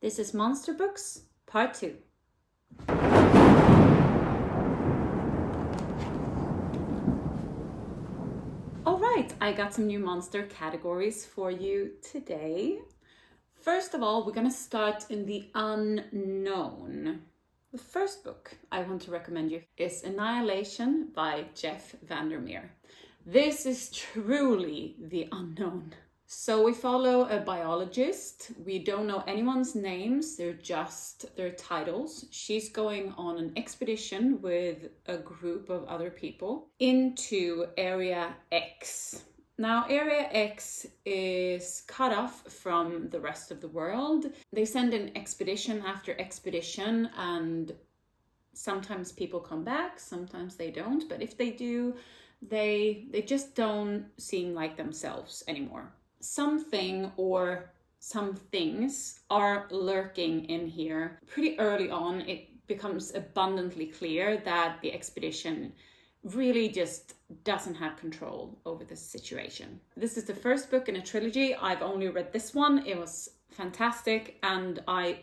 This is Monster Books, Part 2. Alright, I got some new monster categories for you today. First of all, we're going to start in the unknown. The first book I want to recommend you is Annihilation by Jeff VanderMeer. This is truly the unknown. So we follow a biologist. We don't know anyone's names, they're just their titles. She's going on an expedition with a group of other people into Area X. Now, Area X is cut off from the rest of the world. They send an expedition after expedition, and sometimes people come back, sometimes they don't. But if they do, they just don't seem like themselves anymore. Something or some things are lurking in here. Pretty early on, it becomes abundantly clear that the expedition really just doesn't have control over the situation. This is the first book in a trilogy. I've only read this one. It was fantastic, and I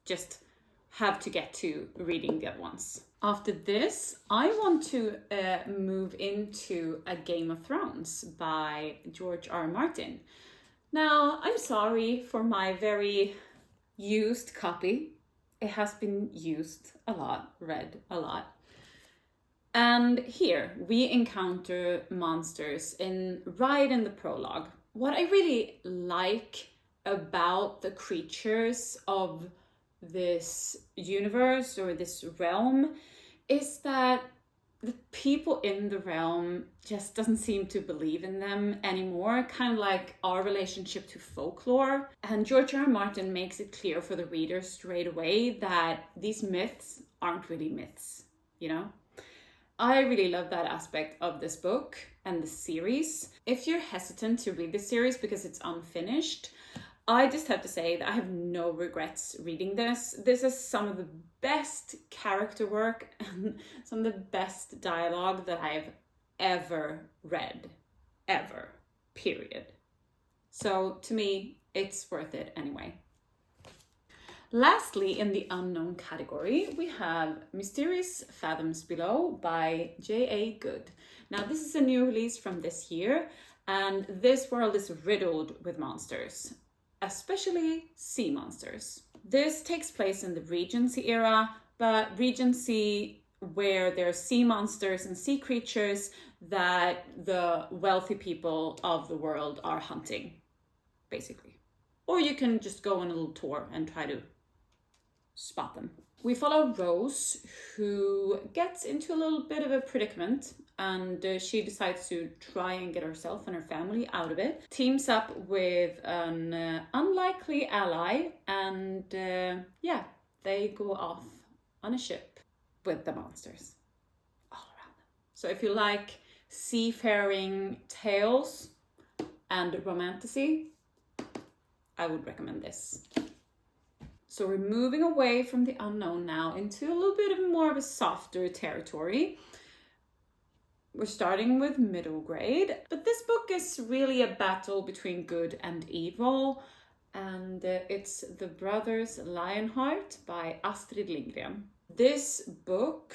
just have to get to reading the other ones. After this, I want to move into A Game of Thrones by George R. R. Martin. Now, I'm sorry for my very used copy. It has been used a lot, read a lot. And here we encounter monsters right in the prologue. What I really like about the creatures of this universe or this realm is that the people in the realm just doesn't seem to believe in them anymore, kind of like our relationship to folklore. And George R. R. Martin makes it clear for the reader straight away that these myths aren't really myths, you know? I really love that aspect of this book and the series. If you're hesitant to read the series because it's unfinished, I just have to say that I have no regrets reading this. This is some of the best character work and some of the best dialogue that I've ever read. Ever. Period. So to me, it's worth it anyway. Lastly, in the unknown category, we have Mysterious Fathoms Below by J.A. Good. Now, this is a new release from this year, and this world is riddled with monsters, especially sea monsters. This takes place in the Regency era, but Regency where there are sea monsters and sea creatures that the wealthy people of the world are hunting, basically. Or you can just go on a little tour and try to spot them. We follow Rose, who gets into a little bit of a predicament, and she decides to try and get herself and her family out of it. Teams up with an unlikely ally, and they go off on a ship with the monsters all around them. So if you like seafaring tales and romantasy, I would recommend this. So we're moving away from the unknown now into a little bit of more of a softer territory. We're starting with middle grade, but this book is really a battle between good and evil, and it's The Brothers Lionheart by Astrid Lindgren. This book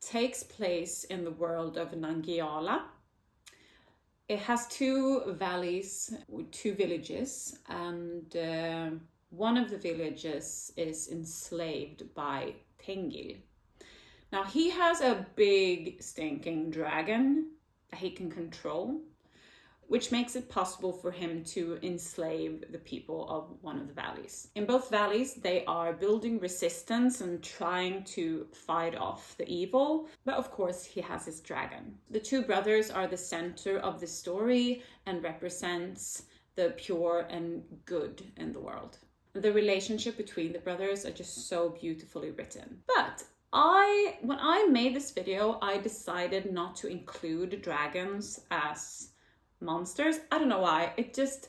takes place in the world of Nangiala. It has two valleys, two villages, and one of the villages is enslaved by Tengil. Now, he has a big stinking dragon that he can control, which makes it possible for him to enslave the people of one of the valleys. In both valleys, they are building resistance and trying to fight off the evil, but of course, he has his dragon. The two brothers are the center of the story and represents the pure and good in the world. The relationship between the brothers are just so beautifully written. But when I made this video, I decided not to include dragons as monsters. I don't know why. It just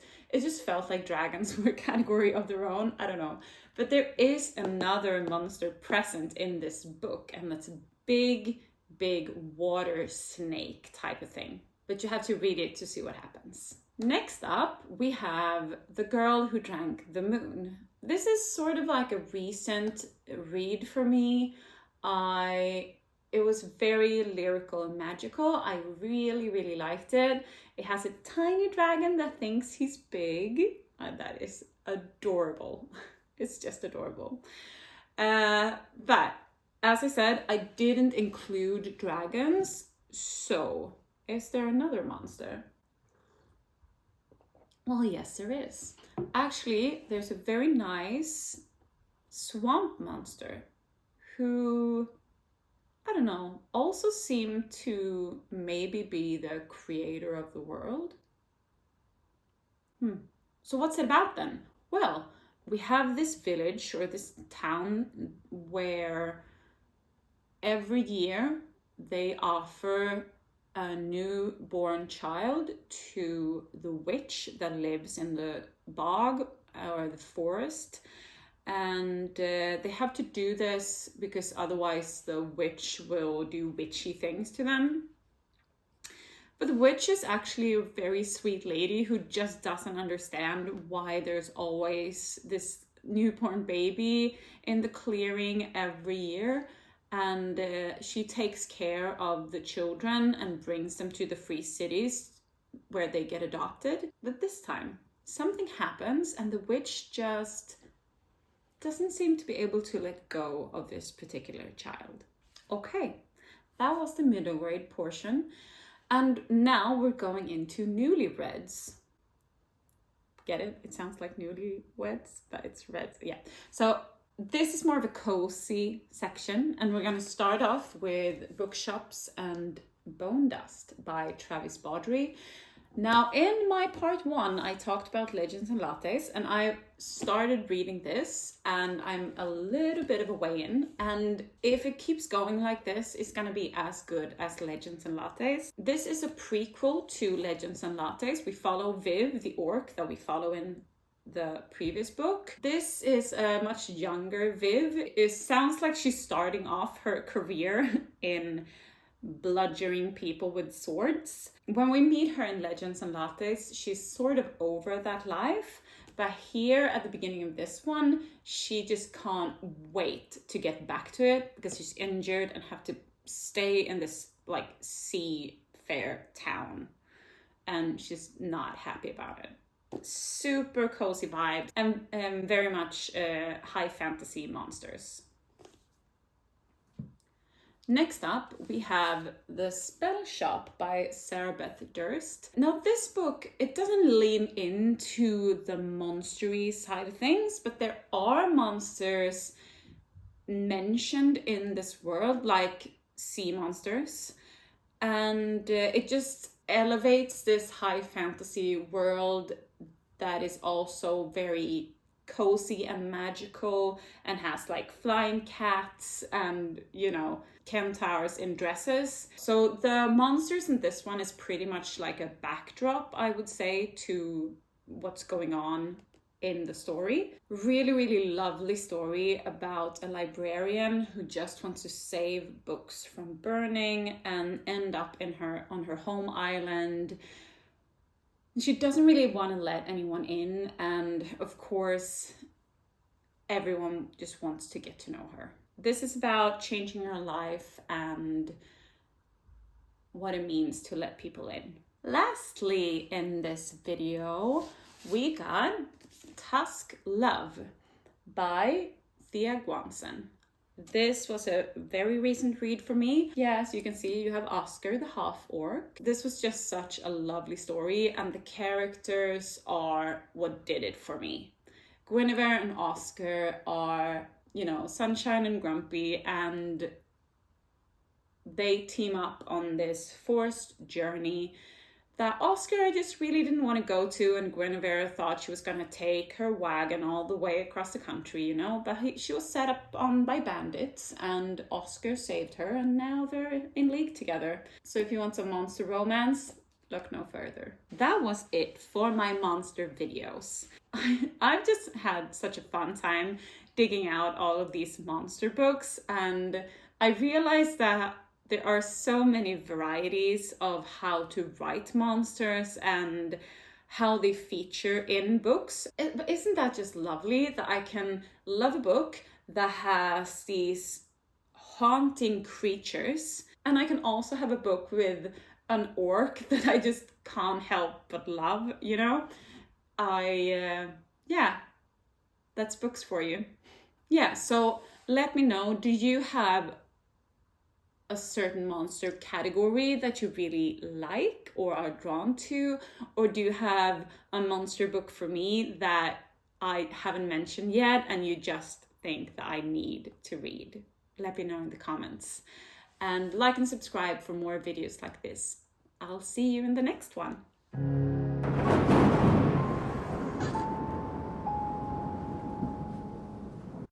felt like dragons were a category of their own. I don't know. But there is another monster present in this book, and that's a big water snake type of thing. But you have to read it to see what happens. Next up, we have The Girl Who Drank the Moon this is sort of like a recent read for me. It was very lyrical and magical. I really, really liked it. It has a tiny dragon that thinks he's big. That is adorable. It's just adorable. But as I said, I didn't include dragons. So, is there another monster? Well, yes, there is. Actually, there's a very nice swamp monster who, I don't know, also seemed to maybe be the creator of the world. So what's it about then? Well, we have this village or this town where every year they offer a newborn child to the witch that lives in the bog or the forest. And they have to do this because otherwise the witch will do witchy things to them. But the witch is actually a very sweet lady who just doesn't understand why there's always this newborn baby in the clearing every year. And she takes care of the children and brings them to the free cities where they get adopted. But this time, something happens and the witch just doesn't seem to be able to let go of this particular child. Okay, that was the middle grade portion. And now we're going into newlyweds. Get it? It sounds like newlyweds, but it's reds. Yeah. So this is more of a cozy section, and we're going to start off with Bookshops and Bonedust by Travis Baldree. Now, in my part 1, I talked about Legends and Lattes, and I started reading this, and I'm a little bit of a way in, and if it keeps going like this, it's going to be as good as Legends and Lattes. This is a prequel to Legends and Lattes. We follow Viv, the orc that we follow in the previous book. This is a much younger Viv. It sounds like she's starting off her career in bludgeoning people with swords. When we meet her in Legends and Lattes, she's sort of over that life, but here at the beginning of this one, she just can't wait to get back to it because she's injured and have to stay in this like seafair town, and she's not happy about it. Super cozy vibe and very much high fantasy monsters. Next up, we have The Spellshop by Sarah Beth Durst. Now this book, it doesn't lean into the monstery side of things, but there are monsters mentioned in this world, like sea monsters. And it just elevates this high fantasy world that is also very cozy and magical and has like flying cats and, you know, centaurs in dresses. So the monsters in this one is pretty much like a backdrop, I would say, to what's going on in the story. Really, really lovely story about a librarian who just wants to save books from burning and end up on her home island. She doesn't really want to let anyone in, and of course everyone just wants to get to know her. This is about changing her life and what it means to let people in. Lastly, in this video, we got Tusk Love by Thea Guanzon. This was a very recent read for me. Yeah, as you can see, you have Oscar, the half-orc. This was just such a lovely story, and the characters are what did it for me. Guinevere and Oscar are, you know, sunshine and grumpy, and they team up on this forced journey that Oscar just really didn't want to go to, and Guinevere thought she was going to take her wagon all the way across the country, you know, but she was set up on by bandits, and Oscar saved her, and now they're in league together. So if you want some monster romance, look no further. That was it for my monster videos. I've just had such a fun time digging out all of these monster books, and I realized that there are so many varieties of how to write monsters and how they feature in books. But isn't that just lovely that I can love a book that has these haunting creatures, and I can also have a book with an orc that I just can't help but love, you know? Yeah, that's books for you. Yeah, so let me know, do you have a certain monster category that you really like or are drawn to? Or do you have a monster book for me that I haven't mentioned yet and you just think that I need to read? Let me know in the comments. And like and subscribe for more videos like this. I'll see you in the next one.